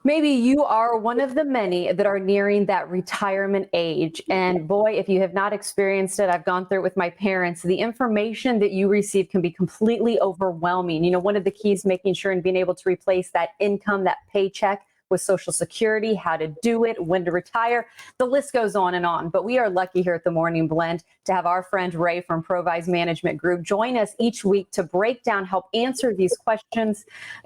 Maybe you are one of the many that are nearing that retirement age. And boy, if you have not experienced it, I've gone through it with my parents. The information that you receive can be completely overwhelming. One of the keys making sure and being able to replace that income, that paycheck with Social Security, how to do it, when to retire. The list goes on and on. But we are lucky here at the Morning Blend to have our friend Ray from ProVise Management Group join us each week to break down, help answer these questions.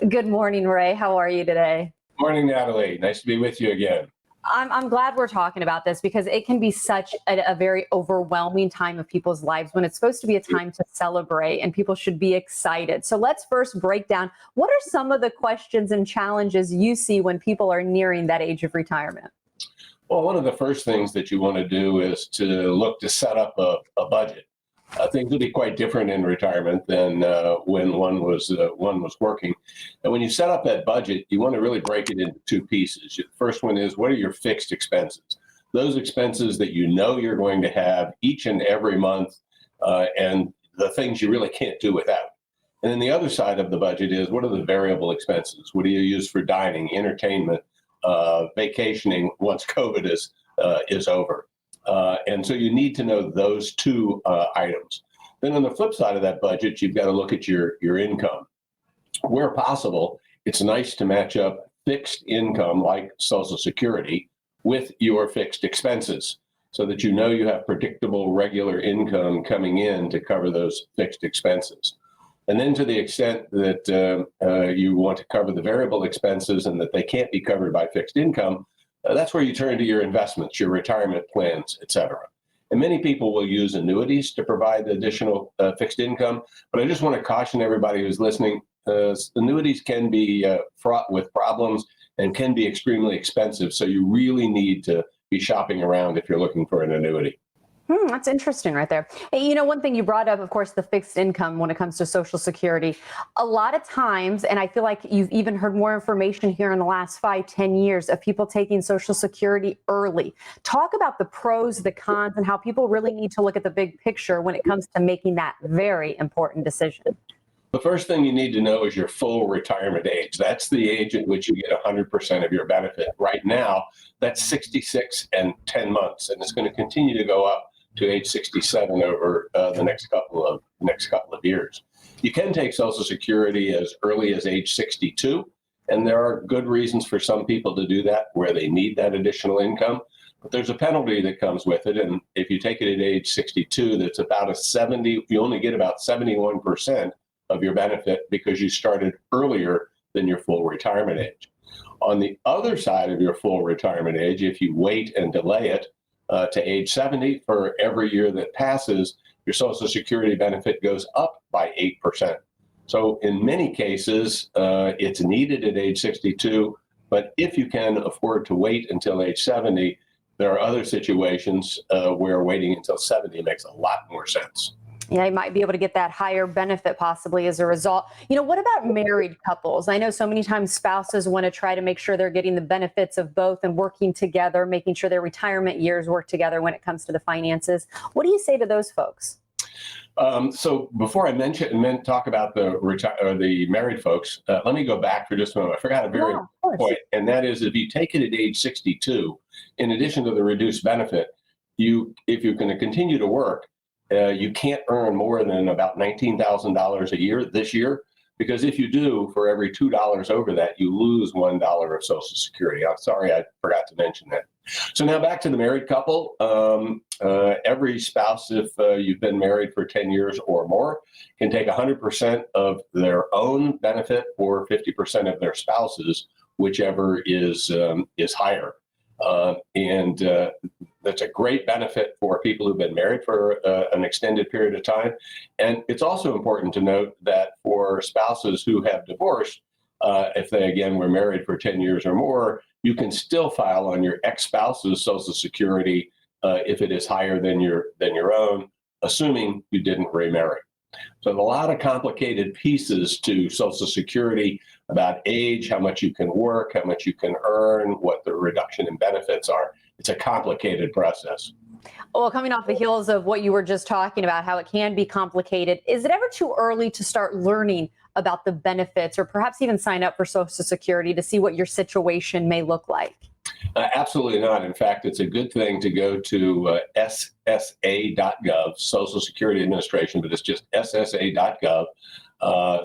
Good morning, Ray. How are you today? Morning, Natalie. Nice to be with you again. I'm glad we're talking about this because it can be such a very overwhelming time of people's lives when it's supposed to be a time to celebrate and people should be excited. So let's first break down what are some of the questions and challenges you see when people are nearing that age of retirement? Well, one of the first things that you want to do is to look to set up a budget. Things will be quite different in retirement than when one was working. And when you set up that budget, you want to really break it into two pieces. The first one is, what are your fixed expenses? Those expenses that you know you're going to have each and every month, and the things you really can't do without. And then the other side of the budget is, what are the variable expenses? What do you use for dining, entertainment, vacationing once COVID is over? And so you need to know those two items. Then on the flip side of that budget, you've got to look at your income. Where possible, it's nice to match up fixed income like Social Security with your fixed expenses so that you know you have predictable regular income coming in to cover those fixed expenses. And then to the extent that you want to cover the variable expenses and that they can't be covered by fixed income, that's where you turn to your investments, your retirement plans, et cetera. And many people will use annuities to provide additional fixed income. But I just want to caution everybody who's listening, annuities can be fraught with problems and can be extremely expensive. So you really need to be shopping around if you're looking for an annuity. That's interesting right there. Hey, one thing you brought up, of course, the fixed income when it comes to Social Security. A lot of times, and I feel like you've even heard more information here in the last 5-10 years of people taking Social Security early. Talk about the pros, the cons, and how people really need to look at the big picture when it comes to making that very important decision. The first thing you need to know is your full retirement age. That's the age at which you get 100% of your benefit. Right now, that's 66 and 10 months, and it's going to continue to go up to age 67 over the next couple of years. You can take Social Security as early as age 62, and there are good reasons for some people to do that where they need that additional income. But there's a penalty that comes with it, and if you take it at age 62, that's about you only get about 71% of your benefit because you started earlier than your full retirement age. On the other side of your full retirement age, if you wait and delay it to age 70, for every year that passes, your Social Security benefit goes up by 8%. So in many cases, it's needed at age 62, but if you can afford to wait until age 70, there are other situations where waiting until 70 makes a lot more sense. Yeah, you might be able to get that higher benefit possibly as a result. What about married couples? I know so many times spouses want to try to make sure they're getting the benefits of both and working together, making sure their retirement years work together when it comes to the finances. What do you say to those folks? So before I talk about the married folks, let me go back for just a moment. I forgot a very important point, and that is if you take it at age 62, in addition to the reduced benefit, if you're going to continue to work, you can't earn more than about $19,000 a year this year, because if you do, for every $2 over that, you lose $1 of Social Security. I'm sorry, I forgot to mention that. So now back to the married couple. Every spouse, if you've been married for 10 years or more, can take 100% of their own benefit or 50% of their spouse's, whichever is higher. And that's a great benefit for people who've been married for an extended period of time. And it's also important to note that for spouses who have divorced, if they, again, were married for 10 years or more, you can still file on your ex-spouse's Social Security if it is higher than your own, assuming you didn't remarry. So there's a lot of complicated pieces to Social Security about age, how much you can work, how much you can earn, what the reduction in benefits are. It's a complicated process. Well, coming off the heels of what you were just talking about, how it can be complicated, is it ever too early to start learning about the benefits or perhaps even sign up for Social Security to see what your situation may look like? Absolutely not. In fact, it's a good thing to go to ssa.gov, Social Security Administration, but it's just ssa.gov.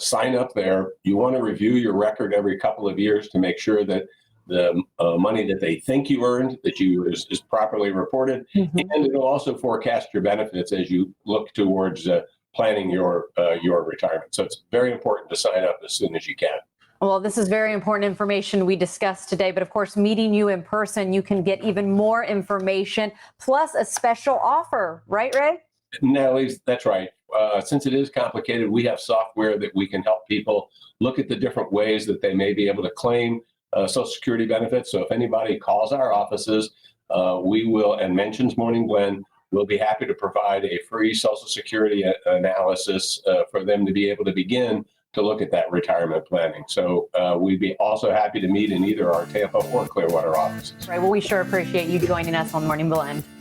Sign up there. You want to review your record every couple of years to make sure that the money that they think you earned is properly reported, and it'll also forecast your benefits as you look towards planning your retirement. So it's very important to sign up as soon as you can. Well, this is very important information we discussed today, but of course, meeting you in person, you can get even more information, plus a special offer, right, Ray? Natalie, that's right. Since it is complicated, we have software that we can help people look at the different ways that they may be able to claim Social Security benefits. So if anybody calls our offices, we will, and mentions Morning Blend, we'll be happy to provide a free Social Security analysis for them to be able to begin to look at that retirement planning. So we'd be also happy to meet in either our Tampa or Clearwater offices. Right. Well, we sure appreciate you joining us on Morning Blend.